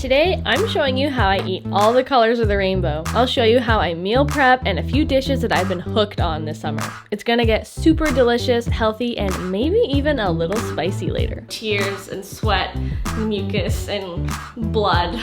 Today, I'm showing you how I eat all the colors of the rainbow. I'll show you how I meal prep and a few dishes that I've been hooked on this summer. It's gonna get super delicious, healthy, and maybe even a little spicy later. Tears and sweat, mucus, and blood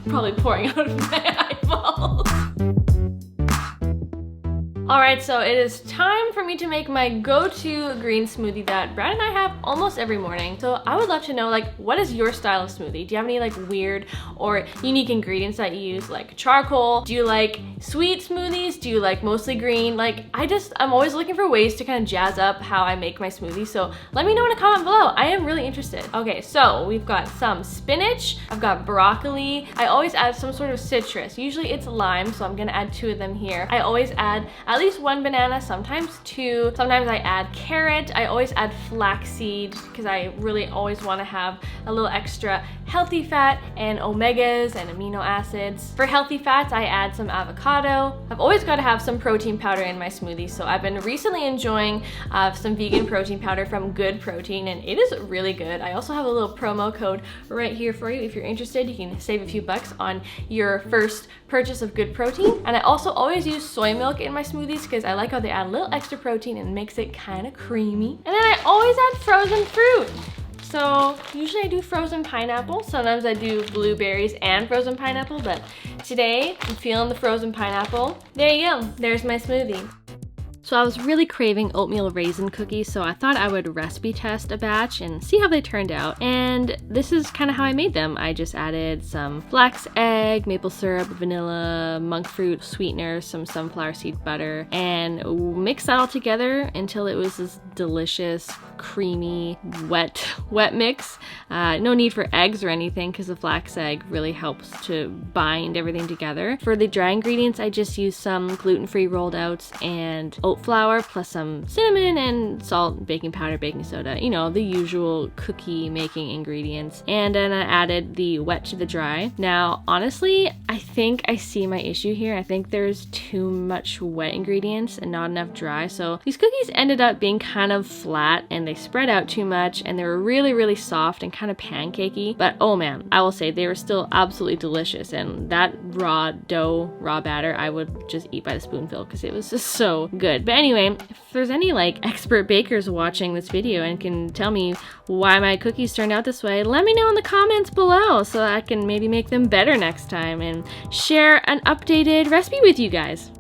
probably pouring out of my eyeballs. Alright, so it is time for me to make my go-to green smoothie that Brad and I have almost every morning. So I would love to know, like, what is your style of smoothie? Do you have any like weird or unique ingredients that you use, like charcoal? Do you like sweet smoothies? Do you like mostly green? Like, I'm always looking for ways to kind of jazz up how I make my smoothie. So let me know in a comment below. I am really interested. Okay, so we've got some spinach. I've got broccoli. I always add some sort of citrus. Usually it's lime, so I'm gonna add 2 of them here. I always add at least 1 banana, sometimes 2. Sometimes I add carrot. I always add flaxseed because I really always want to have a little extra healthy fat and omegas and amino acids. For healthy fats, I add some avocado. I've always got to have some protein powder in my smoothie, so I've been recently enjoying some vegan protein powder from Good Protein, and it is really good. I also have a little promo code right here for you. If you're interested, you can save a few bucks on your first purchase of Good Protein. And I also always use soy milk in my smoothies because I like how they add a little extra protein and makes it kind of creamy. And then I always add frozen fruit. So usually I do frozen pineapple. Sometimes I do blueberries and frozen pineapple, but today I'm feeling the frozen pineapple. There you go, there's my smoothie. So I was really craving oatmeal raisin cookies, so I thought I would recipe test a batch and see how they turned out. And this is kind of how I made them. I just added some flax egg, maple syrup, vanilla, monk fruit, sweetener, some sunflower seed butter, and mixed that all together until it was this delicious, creamy, wet mix. No need for eggs or anything because the flax egg really helps to bind everything together. For the dry ingredients, I just used some gluten-free rolled outs and oat flour plus some cinnamon and salt, baking powder, baking soda, you know, the usual cookie making ingredients. And then I added the wet to the dry. Now, honestly, I think I see my issue here. I think there's too much wet ingredients and not enough dry. So these cookies ended up being kind of flat and they spread out too much and they were really, really soft and kind of pancakey. But oh man, I will say they were still absolutely delicious. And that raw dough, raw batter, I would just eat by the spoonful because it was just so good. But anyway, if there's any like expert bakers watching this video and can tell me why my cookies turned out this way, let me know in the comments below so I can maybe make them better next time and share an updated recipe with you guys.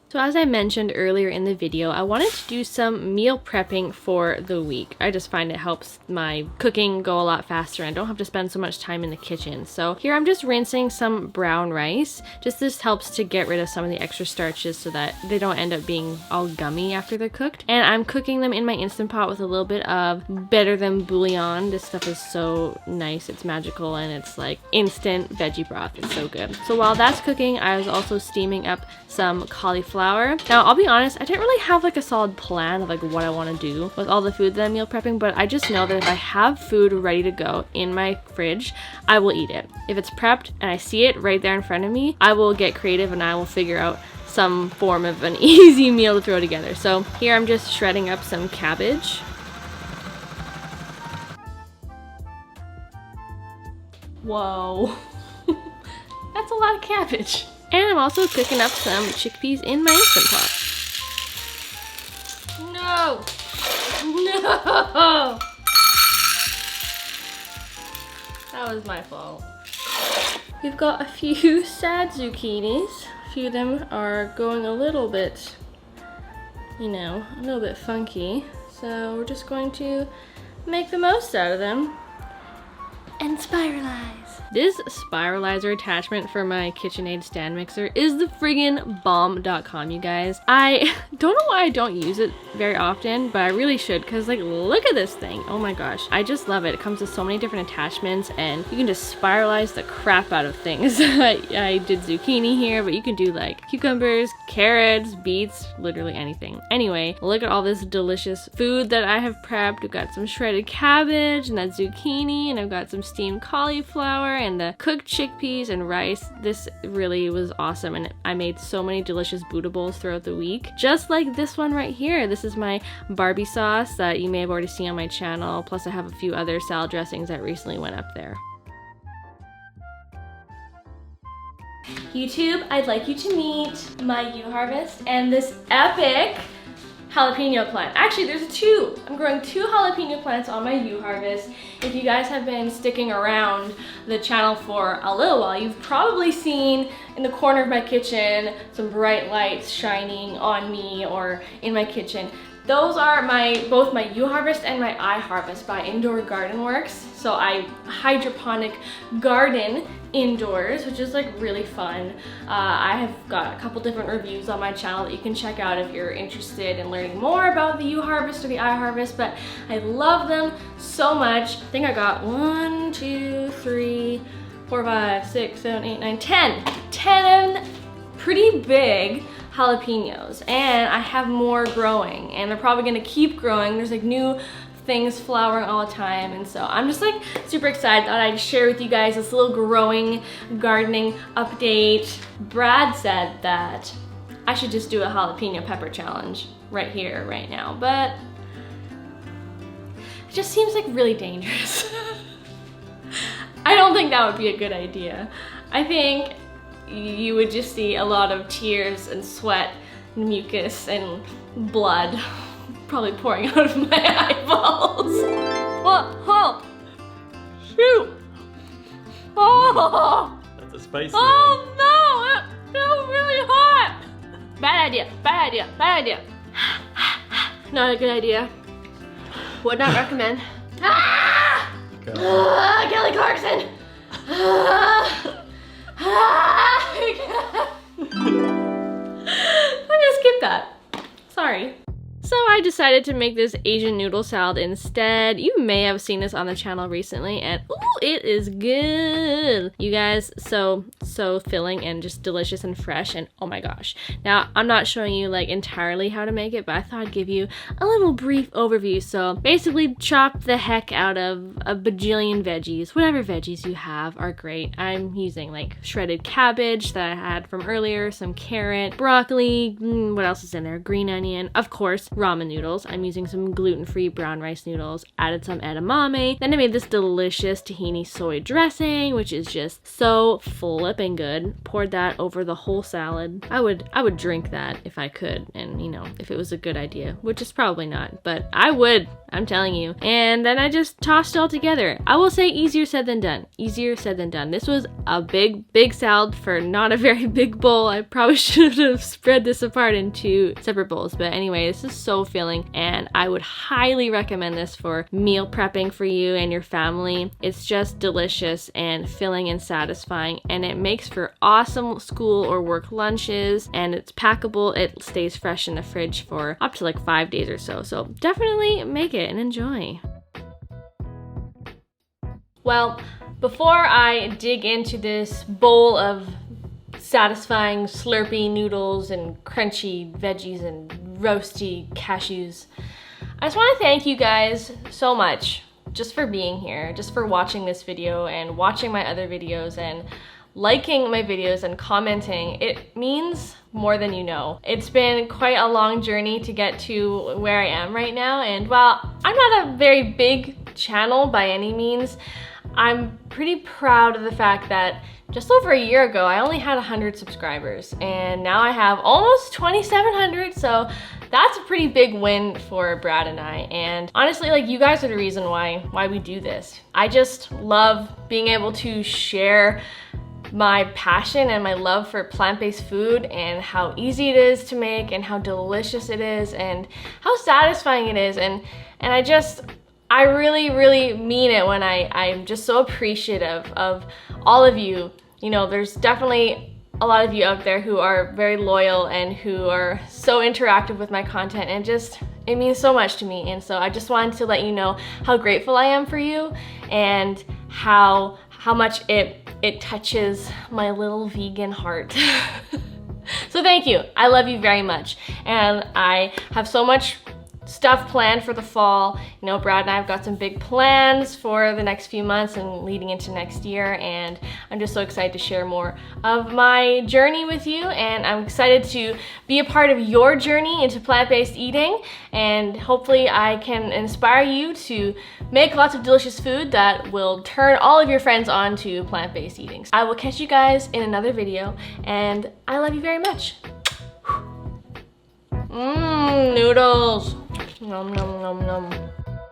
So as I mentioned earlier in the video, I wanted to do some meal prepping for the week. I just find it helps my cooking go a lot faster and I don't have to spend so much time in the kitchen. So here I'm just rinsing some brown rice. This helps to get rid of some of the extra starches so that they don't end up being all gummy after they're cooked. And I'm cooking them in my Instant Pot with a little bit of Better Than Bouillon. This stuff is so nice, it's magical, and it's like instant veggie broth. It's so good. So while that's cooking, I was also steaming up some cauliflower. Now, I'll be honest, I didn't really have like a solid plan of like what I want to do with all the food that I'm meal prepping, but I just know that if I have food ready to go in my fridge, I will eat it. If it's prepped and I see it right there in front of me, I will get creative and I will figure out some form of an easy meal to throw together. So here I'm just shredding up some cabbage. Whoa, that's a lot of cabbage. And I'm also cooking up some chickpeas in my Instant Pot. No! No! That was my fault. We've got a few sad zucchinis. A few of them are going a little bit, you know, a little bit funky. So we're just going to make the most out of them and spiralize. This spiralizer attachment for my KitchenAid stand mixer is the friggin' bomb.com, you guys. I don't know why I don't use it very often, but I really should because, like, look at this thing. Oh my gosh. I just love it. It comes with so many different attachments and you can just spiralize the crap out of things. I did zucchini here, but you can do like cucumbers, carrots, beets, literally anything. Anyway, look at all this delicious food that I have prepped. We've got some shredded cabbage and that zucchini, and I've got some steamed cauliflower and the cooked chickpeas and rice. This really was awesome, and I made so many delicious Buddha bowls throughout the week. Just like this one right here. This is my Barbie sauce that you may have already seen on my channel, plus I have a few other salad dressings that recently went up there. YouTube, I'd like you to meet my U-Harvest and this epic jalapeno plant. Actually, there's two. I'm growing 2 jalapeno plants on my U-Harvest. If you guys have been sticking around the channel for a little while, you've probably seen in the corner of my kitchen some bright lights shining on me or in my kitchen. Those are both my U-Harvest and my iHarvest by Indoor Garden Works. So I hydroponic garden indoors, which is like really fun. I have got a couple different reviews on my channel that you can check out if you're interested in learning more about the U-Harvest or the iHarvest, but I love them so much. I think I got 1, 2, 3, 4, 5, 6, 7, 8, 9, 10 pretty big jalapenos, and I have more growing, and they're probably gonna keep growing. There's like new things flowering all the time, and so I'm just like super excited that I'd share with you guys this little growing gardening update. Brad said that I should just do a jalapeno pepper challenge right here, right now, but it just seems like really dangerous. I don't think that would be a good idea. I think you would just see a lot of tears and sweat and mucus and blood probably pouring out of my eyeballs. Oh, shoot. Oh, that's a spicy one. No, it feels really hot. Bad idea, bad idea, bad idea. Not a good idea. Would not recommend. Kelly Clarkson. I'm gonna skip that. Sorry. So I decided to make this Asian noodle salad instead. You may have seen this on the channel recently, and ooh, it is good. You guys, so filling and just delicious and fresh, and oh my gosh. Now, I'm not showing you like entirely how to make it, but I thought I'd give you a little brief overview. So basically chop the heck out of a bajillion veggies. Whatever veggies you have are great. I'm using like shredded cabbage that I had from earlier, some carrot, broccoli, what else is in there? Green onion, of course, ramen noodles. I'm using some gluten-free brown rice noodles, added some edamame. Then I made this delicious tahini soy dressing, which is just so flipping good. Poured that over the whole salad. I would drink that if I could, and you know, if it was a good idea, which is probably not, but I would, I'm telling you. And then I just tossed it all together. I will say easier said than done. Easier said than done. This was a big salad for not a very big bowl. I probably should have spread this apart in 2 separate bowls, but anyway, this is so filling, and I would highly recommend this for meal prepping for you and your family. It's just delicious and filling and satisfying, and it makes for awesome school or work lunches, and it's packable. It stays fresh in the fridge for up to like 5 days or so. So definitely make it and enjoy. Well, before I dig into this bowl of satisfying slurpy noodles and crunchy veggies and roasty cashews, I just want to thank you guys so much just for being here, just for watching this video and watching my other videos and liking my videos and commenting. It means more than you know. It's been quite a long journey to get to where I am right now, and while I'm not a very big channel by any means, I'm pretty proud of the fact that just over a year ago, I only had 100 subscribers, and now I have almost 2,700, so that's a pretty big win for Brad and I. And honestly, like, you guys are the reason why we do this. I just love being able to share my passion and my love for plant-based food, and how easy it is to make, and how delicious it is, and how satisfying it is. And I really mean it when I'm just so appreciative of all of you. You know, there's definitely a lot of you out there who are very loyal and who are so interactive with my content, and it means so much to me. And so I just wanted to let you know how grateful I am for you, and how much it touches my little vegan heart. So thank you. I love you very much. And I have so much stuff planned for the fall. You know, Brad and I have got some big plans for the next few months and leading into next year, and I'm just so excited to share more of my journey with you, and I'm excited to be a part of your journey into plant-based eating, and hopefully I can inspire you to make lots of delicious food that will turn all of your friends on to plant-based eating. I will catch you guys in another video, and I love you very much. Noodles. Nom nom nom nom.